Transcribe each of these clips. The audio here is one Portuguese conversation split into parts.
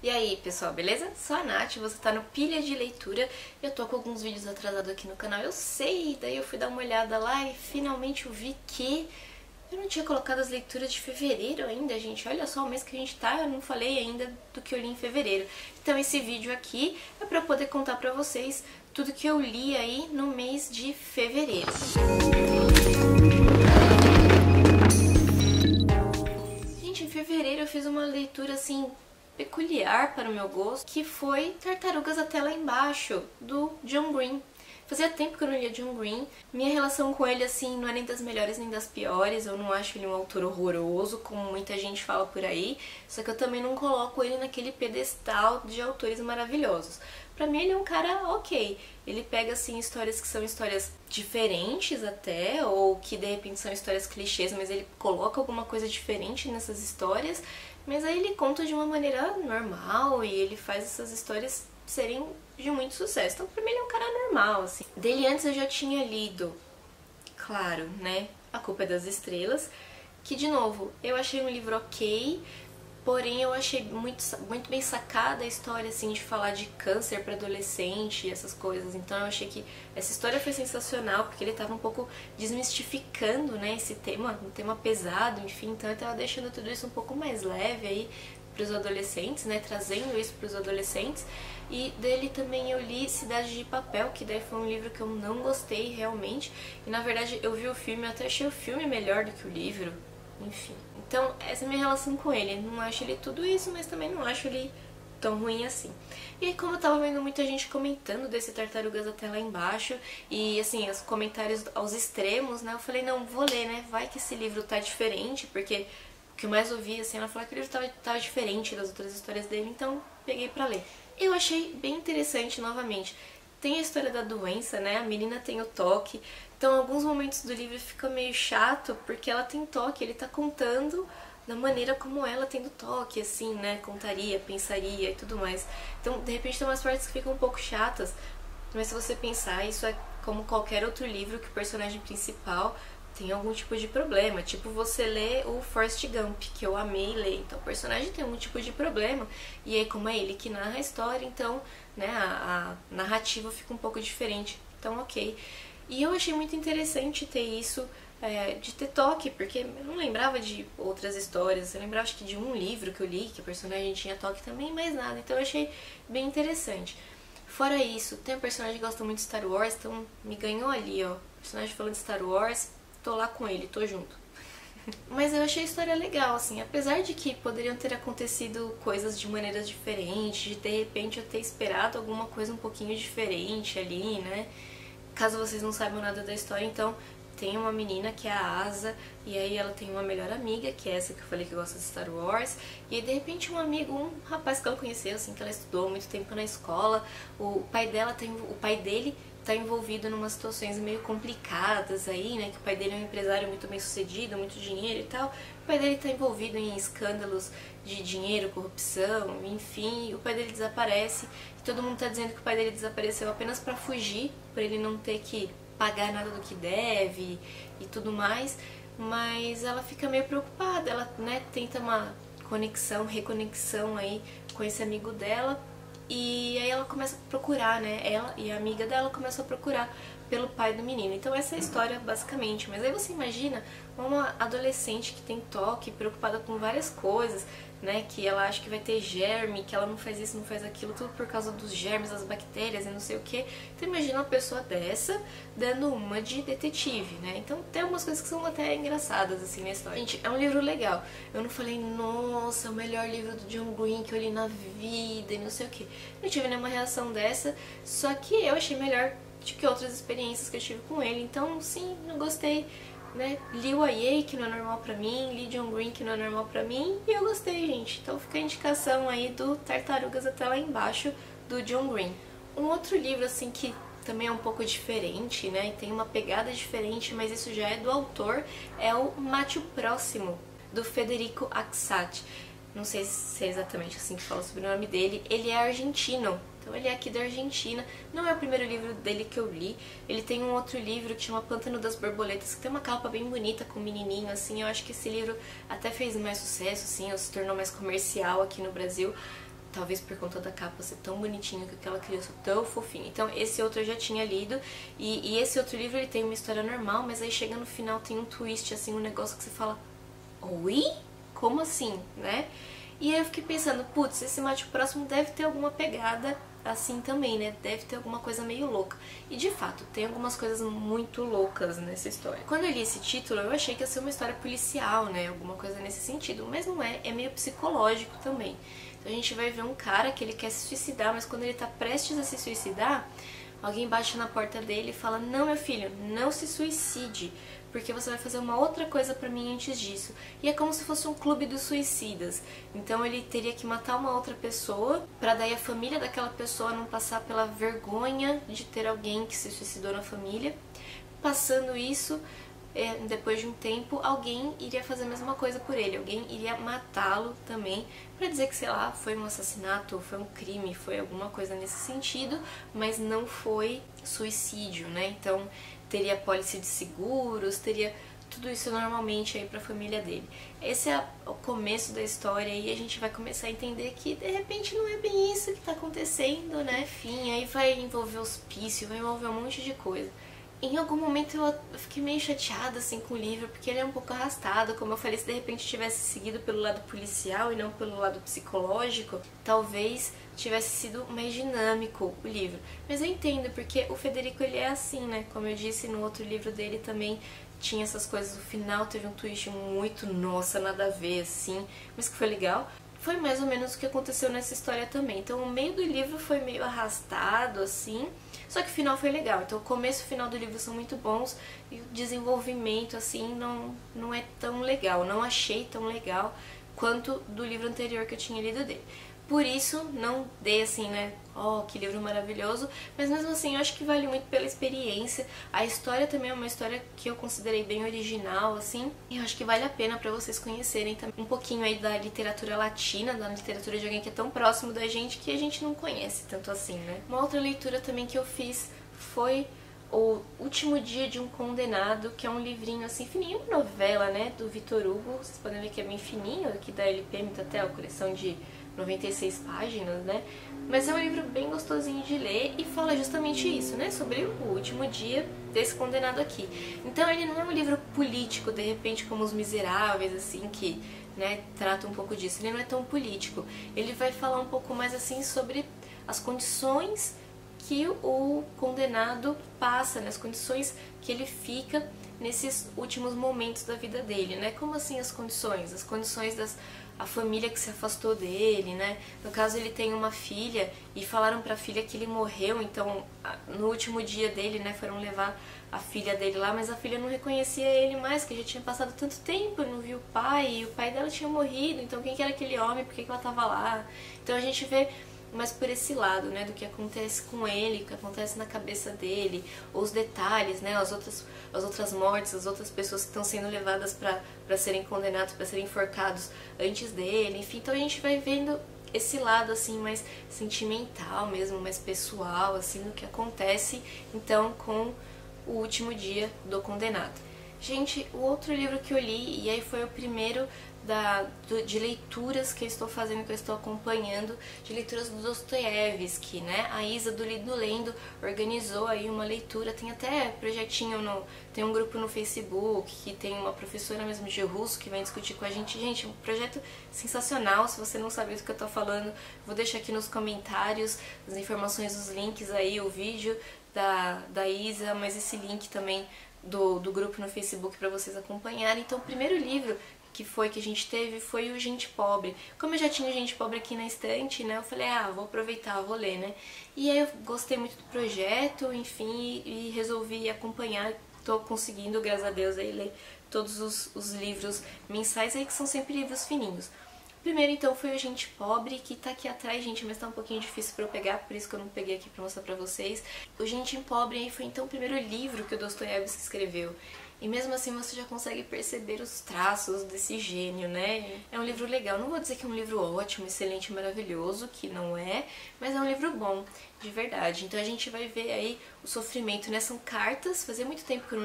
E aí, pessoal, beleza? Sou a Nath, você tá no Pilha de Leitura. Eu tô com alguns vídeos atrasados aqui no canal, eu sei, daí eu fui dar uma olhada lá e finalmente eu vi que eu não tinha colocado as leituras de fevereiro ainda, gente. Olha só o mês que a gente tá, eu não falei ainda do que eu li em fevereiro. Então esse vídeo aqui é pra poder contar pra vocês tudo que eu li aí no mês de fevereiro. Gente, em fevereiro eu fiz uma leitura assim peculiar para o meu gosto, que foi Tartarugas Até Lá Embaixo, do John Green. Fazia tempo que eu não lia John Green. Minha relação com ele, assim, não é nem das melhores nem das piores. Eu não acho ele um autor horroroso, como muita gente fala por aí. Só que eu também não coloco ele naquele pedestal de autores maravilhosos. Pra mim ele é um cara ok. Ele pega, assim, histórias que são histórias diferentes até, ou que de repente são histórias clichês, mas ele coloca alguma coisa diferente nessas histórias. Mas aí ele conta de uma maneira normal e ele faz essas histórias serem de muito sucesso. Então pra mim ele é um cara normal, assim. Dele antes eu já tinha lido, claro, né, A Culpa é das Estrelas, que de novo, eu achei um livro ok, porém eu achei muito bem sacada a história, assim, de falar de câncer para adolescente e essas coisas. Então eu achei que essa história foi sensacional, porque ele tava um pouco desmistificando, né, esse tema, um tema pesado, enfim. Então ele tava deixando tudo isso um pouco mais leve aí para os adolescentes, né, trazendo isso para os adolescentes. E dele também eu li Cidade de Papel, que daí foi um livro que eu não gostei realmente. E na verdade eu vi o filme, eu até achei o filme melhor do que o livro, enfim. Então essa é a minha relação com ele. Não acho ele tudo isso, mas também não acho ele tão ruim assim. E aí, como eu tava vendo muita gente comentando desse Tartarugas Até Lá Embaixo, e assim, os comentários aos extremos, né, eu falei, não, vou ler, né, vai que esse livro tá diferente, porque o que eu mais ouvi, assim, ela falou que o livro tava diferente das outras histórias dele, então peguei pra ler. Eu achei bem interessante, novamente. Tem a história da doença, né, a menina tem o toque, então alguns momentos do livro fica meio chato, porque ela tem toque, ele tá contando da maneira como ela tendo toque, assim, né, contaria, pensaria e tudo mais. Então, de repente, tem umas partes que ficam um pouco chatas, mas se você pensar, isso é como qualquer outro livro que o personagem principal tem algum tipo de problema. Tipo você lê o Forrest Gump, que eu amei ler. Então o personagem tem algum tipo de problema. E aí, como é ele que narra a história, então, né, a narrativa fica um pouco diferente. Então, ok. E eu achei muito interessante ter isso, de ter toque, porque eu não lembrava de outras histórias. Eu lembrava, acho que de um livro que eu li, que o personagem tinha toque também, mais nada. Então eu achei bem interessante. Fora isso, tem um personagem que gosta muito de Star Wars, então me ganhou ali, ó. O personagem falando de Star Wars, tô lá com ele, tô junto. Mas eu achei a história legal, assim, apesar de que poderiam ter acontecido coisas de maneiras diferentes, de repente eu ter esperado alguma coisa um pouquinho diferente ali, né? Caso vocês não saibam nada da história, então tem uma menina que é a Asa, e aí ela tem uma melhor amiga, que é essa que eu falei que gosta de Star Wars, e aí de repente um amigo, um rapaz que ela conheceu, assim, que ela estudou muito tempo na escola, o pai dele tá envolvido em umas situações meio complicadas aí, né, que o pai dele é um empresário muito bem sucedido, muito dinheiro e tal, o pai dele tá envolvido em escândalos de dinheiro, corrupção, enfim, o pai dele desaparece, e todo mundo tá dizendo que o pai dele desapareceu apenas pra fugir, pra ele não ter que pagar nada do que deve e tudo mais, mas ela fica meio preocupada, ela, né, tenta uma reconexão aí com esse amigo dela, e aí ela começa a procurar, né, ela e a amiga dela começam a procurar pelo pai do menino. Então essa é a história basicamente, mas aí você imagina uma adolescente que tem toque, preocupada com várias coisas, né, que ela acha que vai ter germe, que ela não faz isso, não faz aquilo, tudo por causa dos germes, das bactérias e não sei o que. Então imagina uma pessoa dessa dando uma de detetive, né? Então tem algumas coisas que são até engraçadas assim na história. Gente, é um livro legal. Eu não falei, nossa, é o melhor livro do John Green que eu li na vida e não sei o que. Não tive nenhuma reação dessa, só que eu achei melhor do que outras experiências que eu tive com ele. Então sim, eu gostei. Né? Li o YA, que não é normal pra mim, li John Green, que não é normal pra mim, e eu gostei, gente. Então fica a indicação aí do Tartarugas Até Lá Embaixo, do John Green. Um outro livro, assim, que também é um pouco diferente, né, e tem uma pegada diferente, mas isso já é do autor, é o Mate o Próximo, do Federico Axat. Não sei se é exatamente assim que fala sobre o nome dele. Ele é argentino, então ele é aqui da Argentina. Não é o primeiro livro dele que eu li. Ele tem um outro livro que chama Pântano das Borboletas, que tem uma capa bem bonita com um menininho, assim. Eu acho que esse livro até fez mais sucesso, assim, ou se tornou mais comercial aqui no Brasil. talvez por conta da capa ser tão bonitinha, com aquela criança tão fofinha. Então esse outro eu já tinha lido, e esse outro livro ele tem uma história normal, mas aí chega no final tem um twist, assim, um negócio que você fala, oi? Como assim, né? E aí eu fiquei pensando, putz, esse Mate o Próximo deve ter alguma pegada assim também, né? Deve ter alguma coisa meio louca. E de fato, tem algumas coisas muito loucas nessa história. Quando eu li esse título, eu achei que ia ser uma história policial, né? Alguma coisa nesse sentido, mas não é, é meio psicológico também. Então a gente vai ver um cara que ele quer se suicidar, mas quando ele tá prestes a se suicidar, alguém bate na porta dele e fala, não, meu filho, não se suicide, porque você vai fazer uma outra coisa pra mim antes disso. E é como se fosse um clube dos suicidas. Então ele teria que matar uma outra pessoa, pra daí a família daquela pessoa não passar pela vergonha de ter alguém que se suicidou na família. Passando isso, depois de um tempo, alguém iria fazer a mesma coisa por ele. Alguém iria matá-lo também, pra dizer que, sei lá, foi um assassinato, foi um crime, foi alguma coisa nesse sentido, mas não foi suicídio, né? Então teria apólice de seguros, teria tudo isso normalmente aí pra família dele. Esse é o começo da história e a gente vai começar a entender que de repente não é bem isso que tá acontecendo, né? Enfim, aí vai envolver hospício, vai envolver um monte de coisa. Em algum momento eu fiquei meio chateada assim com o livro, porque ele é um pouco arrastado, como eu falei, se de repente tivesse seguido pelo lado policial e não pelo lado psicológico, talvez tivesse sido mais dinâmico o livro. Mas eu entendo, porque o Federico ele é assim, né? Como eu disse no outro livro dele também, tinha essas coisas, no final teve um twist muito, nossa, nada a ver, assim, mas que foi legal. Foi mais ou menos o que aconteceu nessa história também. Então o meio do livro foi meio arrastado, assim, só que o final foi legal. Então o começo e o final do livro são muito bons e o desenvolvimento, assim, não é tão legal. Não achei tão legal quanto do livro anterior que eu tinha lido dele. Por isso, não dei assim, né, oh, que livro maravilhoso, mas mesmo assim eu acho que vale muito pela experiência. A história também é uma história que eu considerei bem original, assim, e eu acho que vale a pena pra vocês conhecerem também um pouquinho aí da literatura latina, da literatura de alguém que é tão próximo da gente que a gente não conhece tanto assim, né. Uma outra leitura também que eu fiz foi O Último Dia de um Condenado, que é um livrinho assim fininho, uma novela, né, do Victor Hugo. Vocês podem ver que é bem fininho, aqui da LPM tá até a coleção de 96 páginas, né? Mas é um livro bem gostosinho de ler e fala justamente isso, né? Sobre o último dia desse condenado aqui. Então ele não é um livro político, de repente, como Os Miseráveis, assim, que, né, trata um pouco disso. Ele não é tão político. Ele vai falar um pouco mais, assim, sobre as condições que o condenado passa, né? As condições que ele fica nesses últimos momentos da vida dele, né? Como assim as condições? As condições a família que se afastou dele, né? No caso ele tem uma filha e falaram pra filha que ele morreu, então no último dia dele, né, foram levar a filha dele lá, mas a filha não reconhecia ele mais, que já tinha passado tanto tempo, não viu o pai, e o pai dela tinha morrido, então quem que era aquele homem, por que ela tava lá? Então a gente vê mais por esse lado, né, do que acontece com ele, o que acontece na cabeça dele, os detalhes, né, as outras mortes, as outras pessoas que estão sendo levadas para serem condenados, para serem enforcados antes dele, enfim, então a gente vai vendo esse lado assim mais sentimental mesmo, mais pessoal, assim, do que acontece então com o último dia do condenado. Gente, o outro livro que eu li, e aí foi o primeiro de leituras que eu estou fazendo, que eu estou acompanhando, de leituras do Dostoiévski, né? A Isa do Lido Lendo organizou aí uma leitura, tem até projetinho, tem um grupo no Facebook, que tem uma professora mesmo de russo que vem discutir com a gente. Gente, um projeto sensacional, se você não sabe do que eu tô falando, vou deixar aqui nos comentários as informações, os links aí, o vídeo da Isa, mas esse link também do grupo no Facebook para vocês acompanharem. Então o primeiro livro que a gente teve foi o Gente Pobre. Como eu já tinha Gente Pobre aqui na estante, né, eu falei, vou aproveitar, vou ler, né. E aí eu gostei muito do projeto, enfim, e resolvi acompanhar. Tô conseguindo, graças a Deus, aí ler todos os livros mensais aí, que são sempre livros fininhos. O primeiro, então, foi o Gente Pobre, que tá aqui atrás, gente, mas tá um pouquinho difícil pra eu pegar, por isso que eu não peguei aqui pra mostrar pra vocês. O Gente Pobre aí foi, então, o primeiro livro que o Dostoiévski escreveu. e mesmo assim você já consegue perceber os traços desse gênio, né? É um livro legal, não vou dizer que é um livro ótimo, excelente, maravilhoso, que não é, mas é um livro bom, de verdade. Então a gente vai ver aí o sofrimento, né? São cartas, fazia muito tempo que eu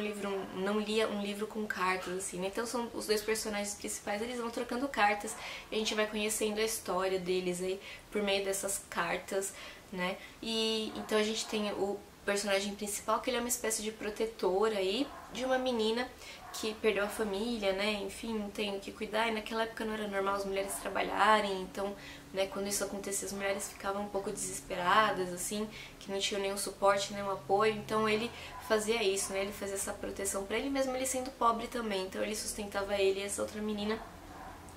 não lia um livro com cartas, assim, né? Então são os dois personagens principais, eles vão trocando cartas, e a gente vai conhecendo a história deles aí por meio dessas cartas, né? E então a gente tem o personagem principal, que ele é uma espécie de protetor aí de uma menina que perdeu a família, né? Enfim, não tem o que cuidar, e naquela época não era normal as mulheres trabalharem, então, né, quando isso acontecia, as mulheres ficavam um pouco desesperadas, assim, que não tinham nenhum suporte, nenhum apoio, então ele fazia isso, né? Ele fazia essa proteção pra ele, mesmo ele sendo pobre também, então ele sustentava ele e essa outra menina,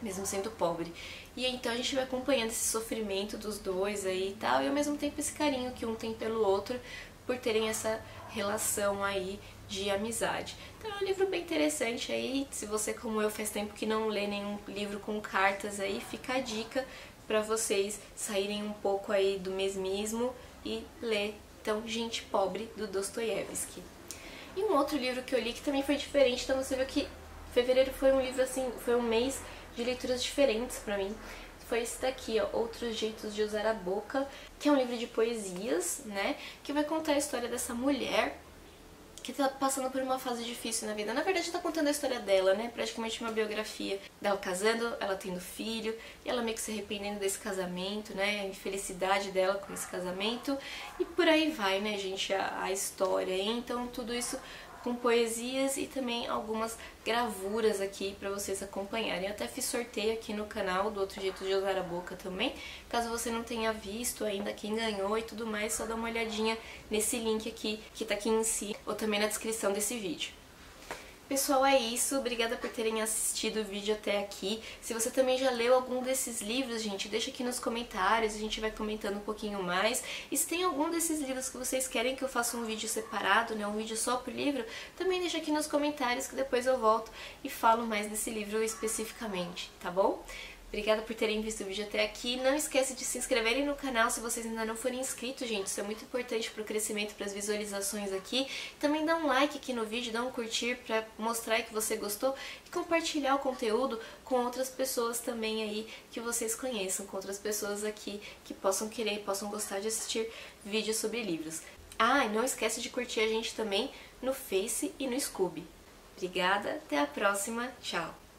mesmo sendo pobre. E então a gente vai acompanhando esse sofrimento dos dois aí e tal, e ao mesmo tempo esse carinho que um tem pelo outro, por terem essa relação aí de amizade. Então é um livro bem interessante aí, se você como eu faz tempo que não lê nenhum livro com cartas aí, fica a dica para vocês saírem um pouco aí do mesmismo e ler então Gente Pobre, do Dostoiévski. E um outro livro que eu li que também foi diferente, então você viu que fevereiro foi um livro assim, foi um mês de leituras diferentes pra mim. Foi esse daqui, ó, Outros Jeitos de Usar a Boca, que é um livro de poesias, né, que vai contar a história dessa mulher que tá passando por uma fase difícil na vida. Na verdade, tá contando a história dela, né, praticamente uma biografia dela casando, ela tendo filho, e ela meio que se arrependendo desse casamento, né, a infelicidade dela com esse casamento, e por aí vai, né, gente, a história. Então, tudo isso com poesias e também algumas gravuras aqui para vocês acompanharem. Eu até fiz sorteio aqui no canal do Outro Jeito de Usar a Boca também. Caso você não tenha visto ainda quem ganhou e tudo mais, só dá uma olhadinha nesse link aqui, que tá aqui em si, ou também na descrição desse vídeo. Pessoal, é isso. Obrigada por terem assistido o vídeo até aqui. Se você também já leu algum desses livros, gente, deixa aqui nos comentários, a gente vai comentando um pouquinho mais. E se tem algum desses livros que vocês querem que eu faça um vídeo separado, né, um vídeo só pro livro, também deixa aqui nos comentários que depois eu volto e falo mais desse livro especificamente, tá bom? Obrigada por terem visto o vídeo até aqui. Não esquece de se inscreverem no canal se vocês ainda não forem inscritos, gente. Isso é muito importante para o crescimento, para as visualizações aqui. Também dá um like aqui no vídeo, dá um curtir para mostrar que você gostou e compartilhar o conteúdo com outras pessoas também aí que vocês conheçam, com outras pessoas aqui que possam querer e possam gostar de assistir vídeos sobre livros. Ah, e não esquece de curtir a gente também no Face e no Scooby. Obrigada, até a próxima, tchau!